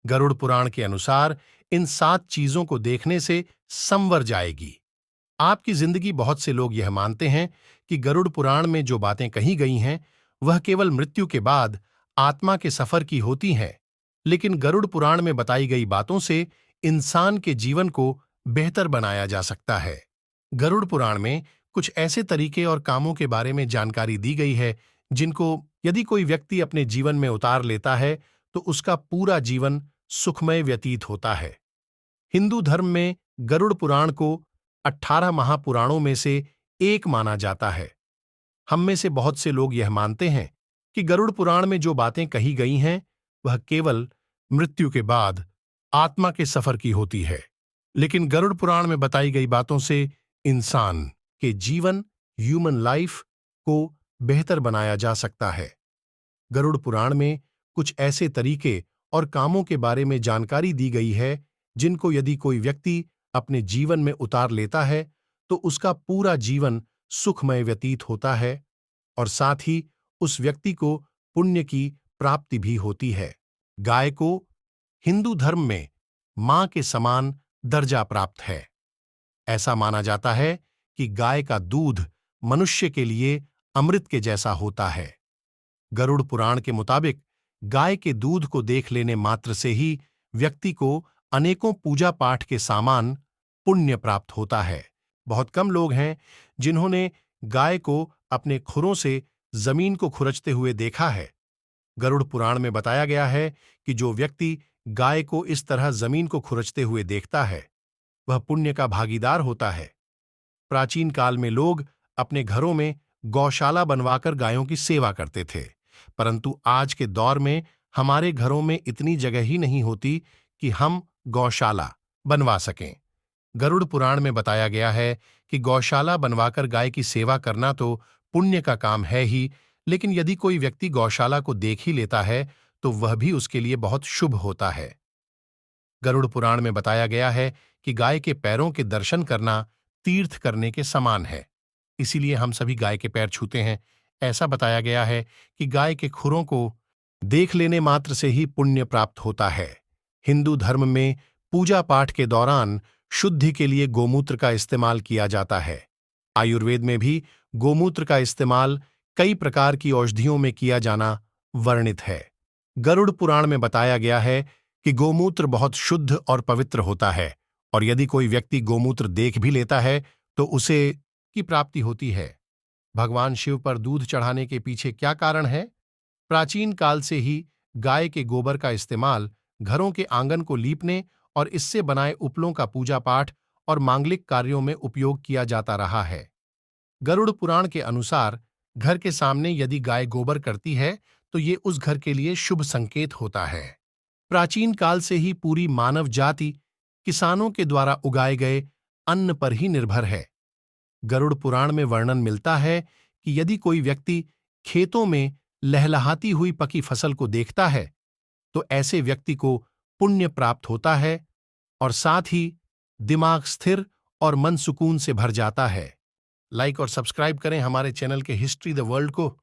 गरुड़ पुराण के अनुसार इन 7 चीजों को देखने से संवर जाएगी। आपकी जिंदगी बहुत से लोग यह मानते हैं कि गरुड़ पुराण में जो बातें कही गई हैं वह केवल मृत्यु के बाद आत्मा के सफर की होती हैं, लेकिन गरुड़ पुराण में बताई गई बातों से इंसान के जीवन को बेहतर बनाया जा सकता है। गरुड़ पुराण में कुछ ऐसे तरीके और कामों के बारे में जानकारी दी गई है जिनको यदि कोई व्यक्ति अपने जीवन में उतार लेता है तो उसका पूरा जीवन सुखमय व्यतीत होता है। हिंदू धर्म में गरुड़ पुराण को 18 महापुराणों में से एक माना जाता है। हम में से बहुत से लोग यह मानते हैं कि गरुड़ पुराण में जो बातें कही गई हैं वह केवल मृत्यु के बाद आत्मा के सफर की होती है, लेकिन गरुड़ पुराण में बताई गई बातों से इंसान के जीवन ह्यूमन लाइफ को बेहतर बनाया जा सकता है। गरुड़ पुराण में कुछ ऐसे तरीके और कामों के बारे में जानकारी दी गई है जिनको यदि कोई व्यक्ति अपने जीवन में उतार लेता है तो उसका पूरा जीवन सुखमय व्यतीत होता है और साथ ही उस व्यक्ति को पुण्य की प्राप्ति भी होती है। गाय को हिंदू धर्म में मां के समान दर्जा प्राप्त है। ऐसा माना जाता है कि गाय का दूध मनुष्य के लिए अमृत के जैसा होता है। गरुड़ पुराण के मुताबिक गाय के दूध को देख लेने मात्र से ही व्यक्ति को अनेकों पूजा पाठ के सामान पुण्य प्राप्त होता है। बहुत कम लोग हैं जिन्होंने गाय को अपने खुरों से जमीन को खुरचते हुए देखा है। गरुड़ पुराण में बताया गया है कि जो व्यक्ति गाय को इस तरह जमीन को खुरचते हुए देखता है वह पुण्य का भागीदार होता है। प्राचीन काल में लोग अपने घरों में गौशाला बनवाकर गायों की सेवा करते थे, परंतु आज के दौर में हमारे घरों में इतनी जगह ही नहीं होती कि हम गौशाला बनवा सकें। गरुड़ पुराण में बताया गया है कि गौशाला बनवाकर गाय की सेवा करना तो पुण्य का काम है ही, लेकिन यदि कोई व्यक्ति गौशाला को देख ही लेता है तो वह भी उसके लिए बहुत शुभ होता है। गरुड़ पुराण में बताया गया है कि गाय के पैरों के दर्शन करना तीर्थ करने के समान है, इसीलिए हम सभी गाय के पैर छूते हैं। ऐसा बताया गया है कि गाय के खुरों को देख लेने मात्र से ही पुण्य प्राप्त होता है। हिंदू धर्म में पूजा पाठ के दौरान शुद्धि के लिए गोमूत्र का इस्तेमाल किया जाता है। आयुर्वेद में भी गोमूत्र का इस्तेमाल कई प्रकार की औषधियों में किया जाना वर्णित है। गरुड़ पुराण में बताया गया है कि गोमूत्र बहुत शुद्ध और पवित्र होता है और यदि कोई व्यक्ति गोमूत्र देख भी लेता है तो उसे की प्राप्ति होती है। भगवान शिव पर दूध चढ़ाने के पीछे क्या कारण है? प्राचीन काल से ही गाय के गोबर का इस्तेमाल घरों के आंगन को लीपने और इससे बनाए उपलों का पूजा पाठ और मांगलिक कार्यों में उपयोग किया जाता रहा है। गरुड़ पुराण के अनुसार घर के सामने यदि गाय गोबर करती है तो ये उस घर के लिए शुभ संकेत होता है। प्राचीन काल से ही पूरी मानव जाति किसानों के द्वारा उगाए गए अन्न पर ही निर्भर है। गरुड़ पुराण में वर्णन मिलता है कि यदि कोई व्यक्ति खेतों में लहलहाती हुई पकी फसल को देखता है तो ऐसे व्यक्ति को पुण्य प्राप्त होता है और साथ ही दिमाग स्थिर और मन सुकून से भर जाता है। लाइक और सब्सक्राइब करें हमारे चैनल के हिस्ट्री द वर्ल्ड को।